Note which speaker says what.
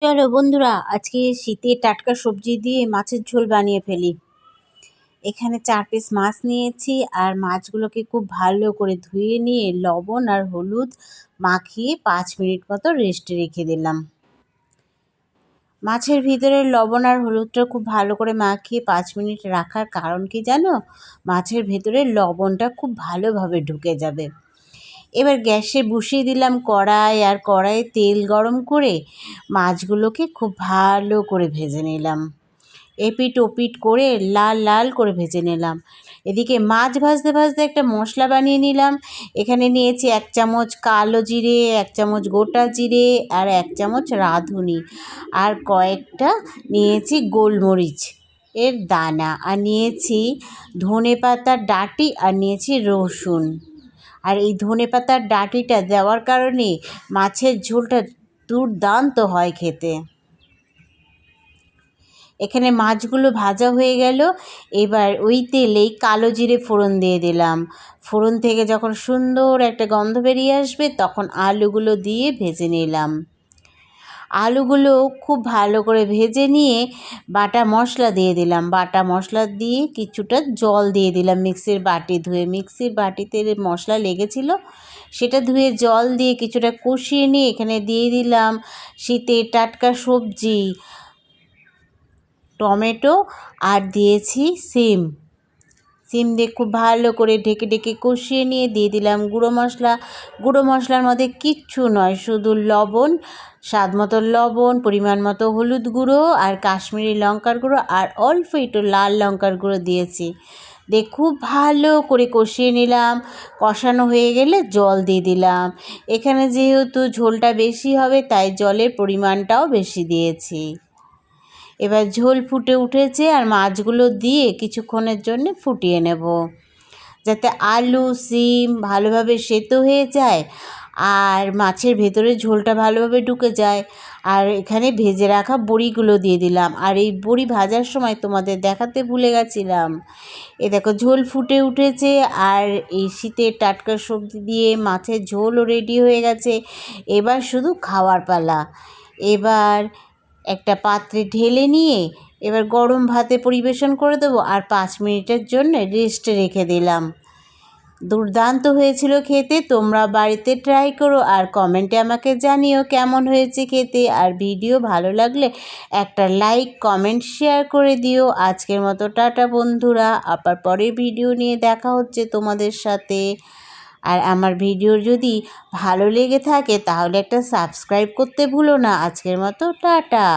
Speaker 1: চলো বন্ধুরা, আজকে শীতের টাটকা সবজি দিয়ে মাছের ঝোল বানিয়ে ফেলি। এখানে 4 পিস মাছ নিয়েছি আর মাছগুলোকে খুব ভালো করে ধুয়ে নিয়ে লবণ আর হলুদ মাখিয়ে 5 মিনিট মতো রেস্টে রেখে দিলাম। মাছের ভিতরে লবণ আর হলুদটা খুব ভালো করে মাখিয়ে 5 মিনিট রাখার কারণ কি জানো? মাছের ভেতরে লবণটা খুব ভালোভাবে ঢুকে যাবে। এবার গ্যাসে বসিয়ে দিলাম কড়াই, আর কড়াইয়ে তেল গরম করে মাছগুলোকে খুব ভালো করে ভেজে নিলাম। এপিট ওপিট করে লাল লাল করে ভেজে নিলাম। এদিকে মাছ ভাজতে ভাজতে একটা মশলা বানিয়ে নিলাম। এখানে নিয়েছি 1 চামচ কালো জিরে, 1 চামচ গোটা জিরে আর 1 চামচ রাঁধুনি, আর কয়েকটা নিয়েছি গোলমরিচ এর দানা, আর নিয়েছি ধনেপাতার ডাঁটি, আর নিয়েছি রসুন। আর এই ধনেপাতার ডাঁটিটা দেওয়ার কারণে মাছের ঝোলটা দুর্দান্ত হয় খেতে। এখানে মাছগুলো ভাজা হয়ে গেল। এবার ওই তেলেই কালো জিরে ফোড়ন দিয়ে দিলাম। ফোড়ন থেকে যখন সুন্দর একটা গন্ধ বেরিয়ে আসবে তখন আলুগুলো দিয়ে ভেজে নিলাম। আলুগুলো খুব ভালো করে ভেজে নিয়ে বাটা মশলা দিয়ে দিলাম। বাটা মশলা দিয়ে কিছুটা জল দিয়ে দিলাম। মিক্সির বাটিতে মশলা লেগেছিল, সেটা ধুয়ে জল দিয়ে কিছুটা কষিয়ে নিয়ে এখানে দিয়ে দিলাম শীতের টাটকা সবজি টমেটো, আর দিয়েছি সিম দিয়ে খুব ভালো করে ঢেকে ঢেকে কষিয়ে নিয়ে দিয়ে দিলাম গুঁড়ো মশলা। গুঁড়ো মশলার মধ্যে কিচ্ছু নয়, শুধু লবণ, স্বাদ মতো লবণ, পরিমাণ মতো হলুদ গুঁড়ো আর কাশ্মীরি লঙ্কার গুঁড়ো আর অল্প একটু লাল লঙ্কার গুঁড়ো দিয়েছি। দিয়ে খুব ভালো করে কষিয়ে নিলাম। কষানো হয়ে গেলে জল দিয়ে দিলাম। এখানে যেহেতু ঝোলটা বেশি হবে তাই জলের পরিমাণটাও বেশি দিয়েছি। এবার ঝোল ফুটে উঠেছে আর মাছগুলো দিয়ে কিছুক্ষণের জন্য ফুটিয়ে নেব, যাতে আলু সিম ভালোভাবে সেদ্ধ হয়ে যায় আর মাছের ভেতরে ঝোলটা ভালোভাবে ঢুকে যায়। আর এখানে ভেজে রাখা বড়িগুলো দিয়ে দিলাম। আর এই বড়ি ভাজার সময় তোমাদের দেখাতে ভুলে গেছিলাম, এ দেখো ঝোল ফুটে উঠেছে আর এই শীতের টাটকা সবজি দিয়ে মাছের ঝোলও রেডি হয়ে গেছে। এবার শুধু খাওয়ার পালা। এবার একটা পাত্রে ঢেলে নিয়ে এবার গরম ভাতে পরিবেশন করে দেবো আর 5 মিনিটের জন্য রেস্টে রেখে দিলাম। দুর্দান্ত হয়েছিল খেতে। তোমরা বাড়িতে ট্রাই করো আর কমেন্টে আমাকে জানিও কেমন হয়েছে খেতে। আর ভিডিও ভালো লাগলে একটা লাইক কমেন্ট শেয়ার করে দিও। আজকের মতো টাটা বন্ধুরা, আবার পরের ভিডিও নিয়ে দেখা হচ্ছে তোমাদের সাথে। আর আমার ভিডিও যদি ভালো লেগে থাকে তাহলে একটা সাবস্ক্রাইব করতে ভুলো না। আজকের মতো টাটা।